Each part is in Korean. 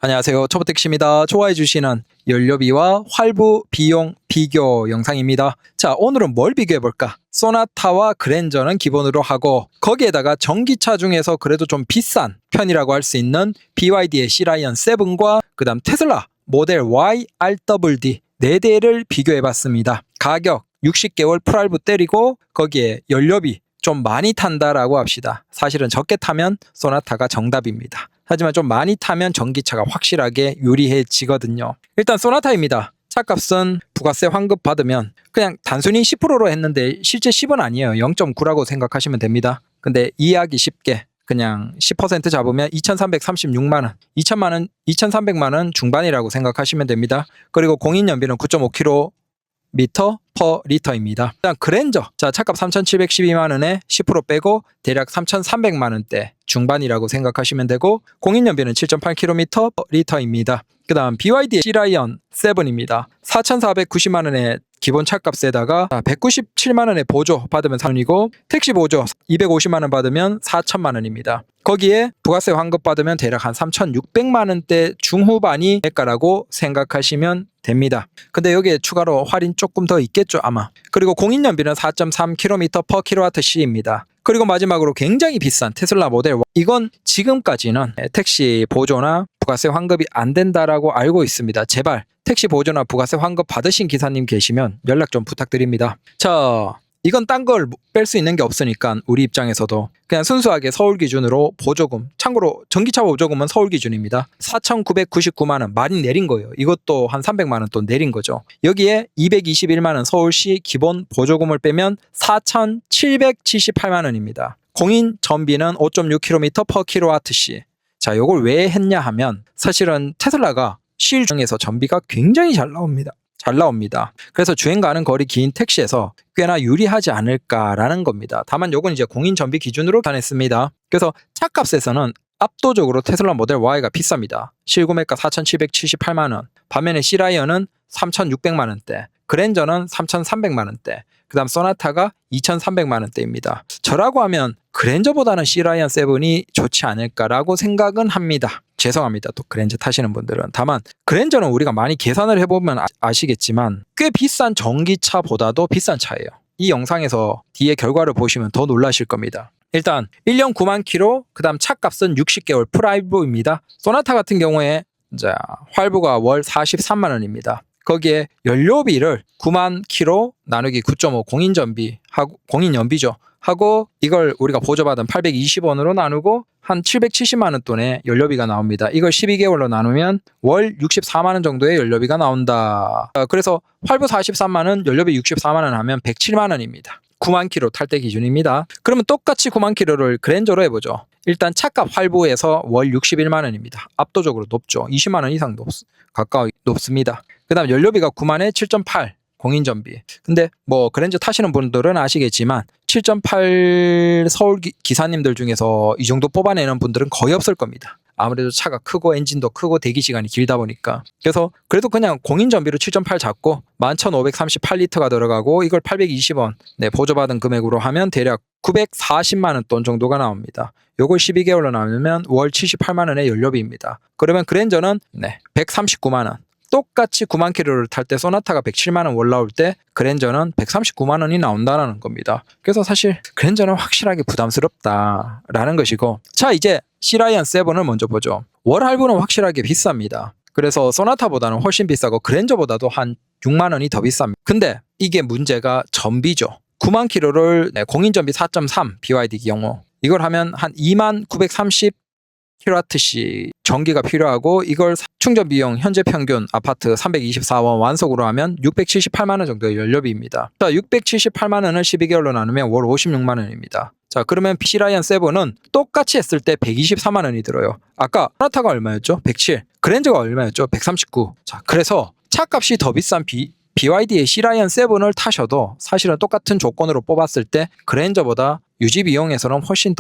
안녕하세요. 초보택시입니다. 좋아해 주시는 연료비와 활부 비용 비교 영상입니다. 자, 오늘은 뭘 비교해 볼까? 소나타와 그랜저는 기본으로 하고 거기에다가 전기차 중에서 그래도 좀 비싼 편이라고 할 수 있는 BYD의 C라이언 7과 그 다음 테슬라 모델 Y RWD 4대를 비교해 봤습니다. 가격 60개월 풀할부 때리고 거기에 연료비 좀 많이 탄다라고 합시다. 사실은 적게 타면 소나타가 정답입니다. 하지만 좀 많이 타면 전기차가 확실하게 유리해지거든요. 일단 소나타입니다. 차값은 부가세 환급 받으면 그냥 단순히 10%로 했는데 실제 10은 아니에요. 0.9라고 생각하시면 됩니다. 근데 이해하기 쉽게 그냥 10% 잡으면 2,336만원, 2,300만원 중반이라고 생각하시면 됩니다. 그리고 공인연비는 9.5km per 리터입니다. 일단 그랜저, 자 차값 3,712만원에 10% 빼고 대략 3,300만원대 중반이라고 생각하시면 되고 공인연비는 7.8km per 리터입니다. 그 다음 BYD의 C라이언 7입니다. 4,490만원의 기본 차값에다가 197만원의 보조 받으면 3원이고 택시 보조 250만원 받으면 4천만원입니다. 거기에 부가세 환급 받으면 대략 한 3,600만원대 중후반이 될까라고 생각하시면 됩니다. 근데 여기에 추가로 할인 조금 더 있겠죠 아마. 그리고 공인연비는 4.3km per kWh입니다. 그리고 마지막으로 굉장히 비싼 테슬라 모델 Y. 이건 지금까지는 택시 보조나 부가세 환급이 안 된다라고 알고 있습니다. 제발 택시 보조나 부가세 환급 받으신 기사님 계시면 연락 좀 부탁드립니다. 자, 이건 딴 걸 뺄 수 있는 게 없으니까 우리 입장에서도 그냥 순수하게 서울 기준으로 보조금, 참고로 전기차 보조금은 서울 기준입니다. 4,999만원 많이 내린 거예요. 이것도 한 300만원 또 내린 거죠. 여기에 221만원 서울시 기본 보조금을 빼면 4,778만원입니다. 공인 전비는 5.6km per kWh. 자, 요걸 왜 했냐 하면 사실은 테슬라가 시중에서 전비가 굉장히 잘 나옵니다. 그래서 주행 가는 거리 긴 택시에서 꽤나 유리하지 않을까라는 겁니다. 다만 요건 이제 공인 전비 기준으로 계산했습니다. 그래서 차값에서는 압도적으로 테슬라 모델 Y가 비쌉니다. 실구매가 4,778만원, 반면에 C라이언은 3,600만원대, 그랜저는 3,300만원대, 그 다음 소나타가 2,300만원대입니다. 저라고 하면 그랜저보다는 C라이언 7이 좋지 않을까라고 생각은 합니다. 죄송합니다. 또 그랜저 타시는 분들은. 다만 그랜저는 우리가 많이 계산을 해보면 아시겠지만 꽤 비싼 전기차보다도 비싼 차예요. 이 영상에서 뒤에 결과를 보시면 더 놀라실 겁니다. 일단 1년 9만 킬로, 그 다음 차값은 60개월 풀할부입니다. 소나타 같은 경우에 자, 할부가 월 43만원입니다. 거기에 연료비를 9만 킬로 나누기 9.5 공인연비죠. 하고 이걸 우리가 보조받은 820원으로 나누고 한 770만원 돈의 연료비가 나옵니다. 이걸 12개월로 나누면 월 64만원 정도의 연료비가 나온다. 그래서 할부 43만원, 연료비 64만원 하면 107만원입니다. 9만 킬로 탈 때 기준입니다. 그러면 똑같이 9만 킬로를 그랜저로 해보죠. 일단 차값 할부에서 월 61만원입니다. 압도적으로 높죠. 20만원 이상 가까이 높습니다. 그 다음 연료비가 9만에 7.8 공인전비. 근데 뭐 그랜저 타시는 분들은 아시겠지만 7.8 서울 기사님들 중에서 이 정도 뽑아내는 분들은 거의 없을 겁니다. 아무래도 차가 크고 엔진도 크고 대기시간이 길다 보니까. 그래서 그래도 그냥 공인전비로 7.8 잡고 11,538리터가 들어가고 이걸 820원 보조받은 금액으로 하면 대략 940만원 돈 정도가 나옵니다. 요걸 12개월로 나누면 월 78만원의 연료비입니다. 그러면 그랜저는 139만원. 똑같이 9만 킬로를 탈 때 소나타가 107만원 올라올 때 그랜저는 139만원이 나온다는 겁니다. 그래서 사실 그랜저는 확실하게 부담스럽다라는 것이고, 자 이제 C라이언 7을 먼저 보죠. 월 할부는 확실하게 비쌉니다. 그래서 소나타보다는 훨씬 비싸고 그랜저보다도 한 6만원이 더 비쌉니다. 근데 이게 문제가 전비죠. 9만 킬로를 공인전비 4.3 BYD 경우 이걸 하면 한 2만 930 kWh 전기가 필요하고 이걸 충전 비용 현재 평균 아파트 324원 완속으로 하면 678만원 정도의 연료비입니다. 자, 678만원을 12개월로 나누면 월 56만원입니다. 자, 그러면 C라이언 7은 똑같이 했을 때 124만원이 들어요. 아까 소나타가 얼마였죠? 107. 그랜저가 얼마였죠? 139. 자, 그래서 차값이 더 비싼 BYD의 C라이언 7을 타셔도 사실은 똑같은 조건으로 뽑았을 때 그랜저보다 유지 비용에서는 훨씬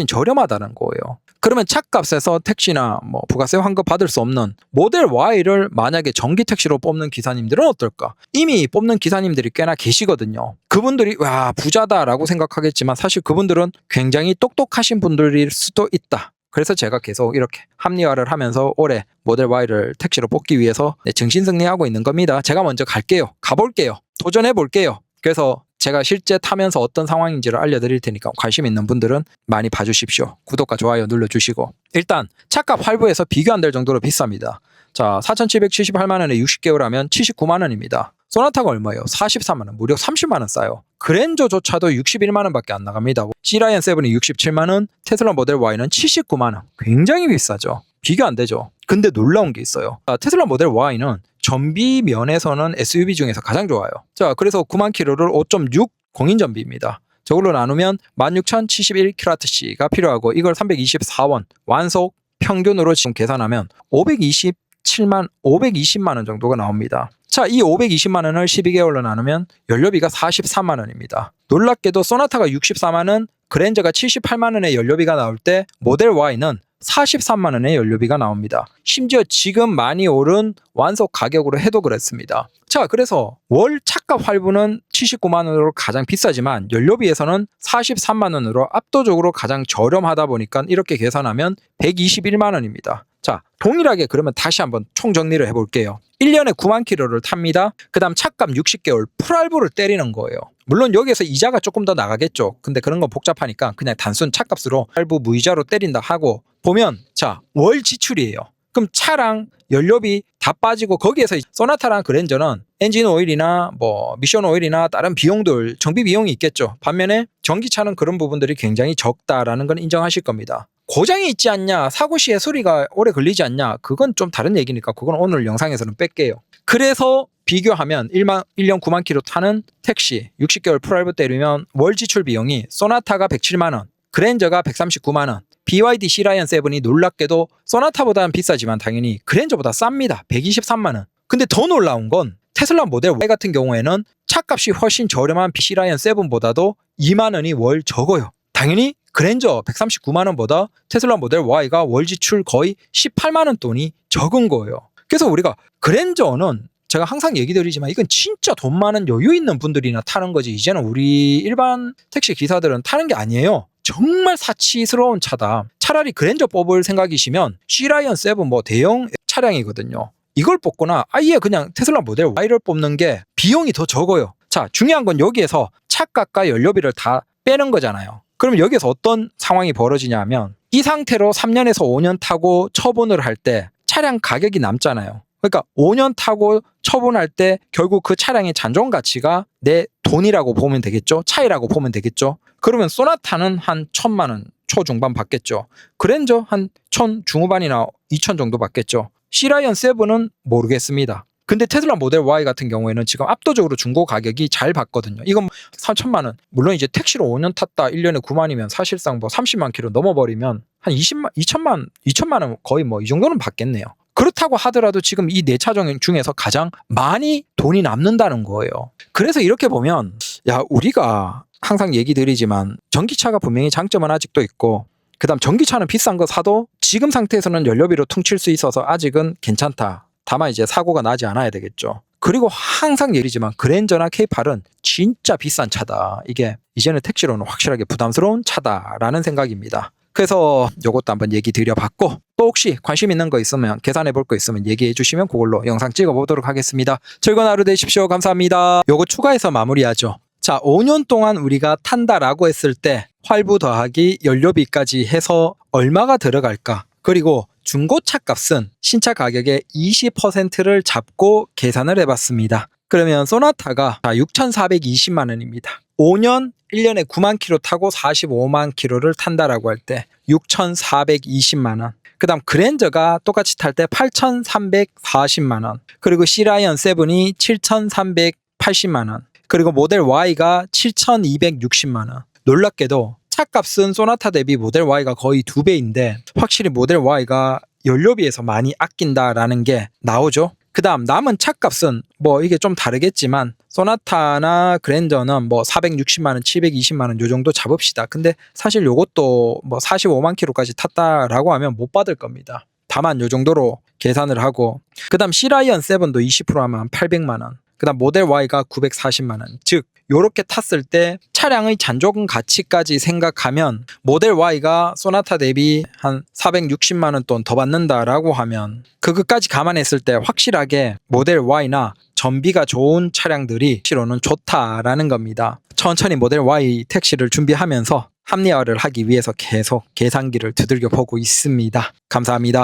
저렴하다는 거예요. 그러면 차값에서 택시나 부가세 환급 받을 수 없는 모델 Y를 만약에 전기 택시로 뽑는 기사님들은 어떨까? 이미 뽑는 기사님들이 꽤나 계시거든요. 그분들이 와 부자다라고 생각하겠지만 사실 그분들은 굉장히 똑똑하신 분들일 수도 있다. 그래서 제가 계속 이렇게 합리화를 하면서 올해 모델 Y를 택시로 뽑기 위해서 정신승리하고 있는 겁니다. 제가 먼저 갈게요. 가볼게요. 도전해볼게요. 그래서 제가 실제 타면서 어떤 상황인지를 알려드릴 테니까 관심 있는 분들은 많이 봐주십시오. 구독과 좋아요 눌러주시고. 일단 차값 할부해서 비교 안 될 정도로 비쌉니다. 자, 4,778만 원에 60개월 하면 79만 원입니다. 소나타가 얼마예요? 44만 원, 무려 30만 원 싸요. 그랜저조차도 61만 원밖에 안 나갑니다. C라이언 7이 67만 원, 테슬라 모델 Y는 79만 원. 굉장히 비싸죠. 비교 안 되죠. 근데 놀라운 게 있어요. 자, 테슬라 모델 Y는 전비 면에서는 SUV 중에서 가장 좋아요. 자, 그래서 9만 킬로를 5.6 공인 전비입니다. 저걸로 나누면 16,071kWh가 필요하고 이걸 324원 완속 평균으로 지금 계산하면 520만 원 정도가 나옵니다. 자, 이 520만 원을 12개월로 나누면 연료비가 43만 원입니다. 놀랍게도 소나타가 64만 원, 그랜저가 78만 원의 연료비가 나올 때 모델 Y는 43만 원의 연료비가 나옵니다. 심지어 지금 많이 오른 완속 가격으로 해도 그랬습니다. 자, 그래서 월 차값 할부는 79만 원으로 가장 비싸지만 연료비에서는 43만 원으로 압도적으로 가장 저렴하다 보니까 이렇게 계산하면 121만 원입니다. 자, 동일하게 그러면 다시 한번 총정리를 해볼게요. 1년에 9만 킬로를 탑니다. 그 다음 차값 60개월 풀할부를 때리는 거예요. 물론 여기에서 이자가 조금 더 나가겠죠. 근데 그런 건 복잡하니까 그냥 단순 차값으로 할부 무이자로 때린다 하고 보면 자, 월 지출이에요. 그럼 차랑 연료비 다 빠지고 거기에서 소나타랑 그랜저는 엔진 오일이나 뭐 미션 오일이나 다른 비용들 정비 비용이 있겠죠. 반면에 전기차는 그런 부분들이 굉장히 적다라는 건 인정하실 겁니다. 고장이 있지 않냐, 사고 시에 수리가 오래 걸리지 않냐, 그건 좀 다른 얘기니까 그건 오늘 영상에서는 뺄게요. 그래서 비교하면 1년 9만 킬로 타는 택시 60개월 풀할부 때리면 월 지출 비용이 소나타가 107만 원, 그랜저가 139만 원, BYD C라이언 7이 놀랍게도 소나타보다는 비싸지만 당연히 그랜저보다 쌉니다. 123만 원. 근데 더 놀라운 건 테슬라 모델 Y 같은 경우에는 차값이 훨씬 저렴한 C라이언 7보다도 2만 원이 월 적어요. 당연히 그랜저 139만 원보다 테슬라 모델 Y가 월 지출 거의 18만 원 돈이 적은 거예요. 그래서 우리가 그랜저는 제가 항상 얘기 드리지만 이건 진짜 돈 많은 여유 있는 분들이나 타는 거지 이제는 우리 일반 택시 기사들은 타는 게 아니에요. 정말 사치스러운 차다. 차라리 그랜저 뽑을 생각이시면 C라이언 7 뭐 대형 차량이거든요. 이걸 뽑거나 아예 그냥 테슬라 모델 Y를 뽑는 게 비용이 더 적어요. 자, 중요한 건 여기에서 차값과 연료비를 다 빼는 거잖아요. 그럼 여기서 어떤 상황이 벌어지냐 하면 이 상태로 3년에서 5년 타고 처분을 할 때 차량 가격이 남잖아요. 그러니까 5년 타고 처분할 때 결국 그 차량의 잔존 가치가 내 돈이라고 보면 되겠죠. 차이라고 보면 되겠죠. 그러면 소나타는 한 1,000만 원 초중반 받겠죠. 그랜저 한 1,000 중후반이나 2,000 정도 받겠죠. C라이언 7은 모르겠습니다. 근데 테슬라 모델 Y 같은 경우에는 지금 압도적으로 중고 가격이 잘 받거든요. 이건 3천만 원. 물론 이제 택시로 5년 탔다 1년에 9만이면 사실상 뭐 30만 킬로 넘어버리면 한 2천만 원 거의 뭐 이 정도는 받겠네요. 그렇다고 하더라도 지금 이 네 차 중에서 가장 많이 돈이 남는다는 거예요. 그래서 이렇게 보면 야, 우리가 항상 얘기 드리지만 전기차가 분명히 장점은 아직도 있고 그다음 전기차는 비싼 거 사도 지금 상태에서는 연료비로 퉁칠 수 있어서 아직은 괜찮다. 다만 이제 사고가 나지 않아야 되겠죠. 그리고 항상 얘기지만 그랜저나 K8은 진짜 비싼 차다. 이게 이제는 택시로는 확실하게 부담스러운 차다라는 생각입니다. 그래서 이것도 한번 얘기 드려봤고 또 혹시 관심 있는 거 있으면 계산해 볼 거 있으면 얘기해 주시면 그걸로 영상 찍어 보도록 하겠습니다. 즐거운 하루 되십시오. 감사합니다. 요거 추가해서 마무리하죠. 자, 5년 동안 우리가 탄다라고 했을 때 할부 더하기 연료비까지 해서 얼마가 들어갈까? 그리고 중고차 값은 신차 가격의 20%를 잡고 계산을 해봤습니다. 그러면 소나타가 6,420만 원입니다. 5년 1년에 9만 킬로 타고 45만 킬로를 탄다라고 할 때 6,420만 원. 그 다음 그랜저가 똑같이 탈 때 8,340만 원. 그리고 C라이언 7이 7,380만 원. 그리고 모델 Y가 7,260만 원. 놀랍게도 차값은 소나타 대비 모델 Y가 거의 2배인데 확실히 모델 Y가 연료비에서 많이 아낀다라는 게 나오죠. 그 다음 남은 차값은 뭐 이게 좀 다르겠지만 소나타나 그랜저는 뭐 460만 원, 720만 원 요 정도 잡읍시다. 근데 사실 요것도 뭐 45만 킬로까지 탔다라고 하면 못 받을 겁니다. 다만 요 정도로 계산을 하고 그 다음 C라이언 7도 20% 하면 800만 원. 그 다음 모델 Y가 940만 원. 즉 요렇게 탔을 때 차량의 잔존 가치까지 생각하면 모델 Y가 소나타 대비 한 460만 원 돈 더 받는다라고 하면 그것까지 감안했을 때 확실하게 모델 Y나 전비가 좋은 차량들이 택시로는 좋다라는 겁니다. 천천히 모델 Y 택시를 준비하면서 합리화를 하기 위해서 계속 계산기를 두들겨 보고 있습니다. 감사합니다.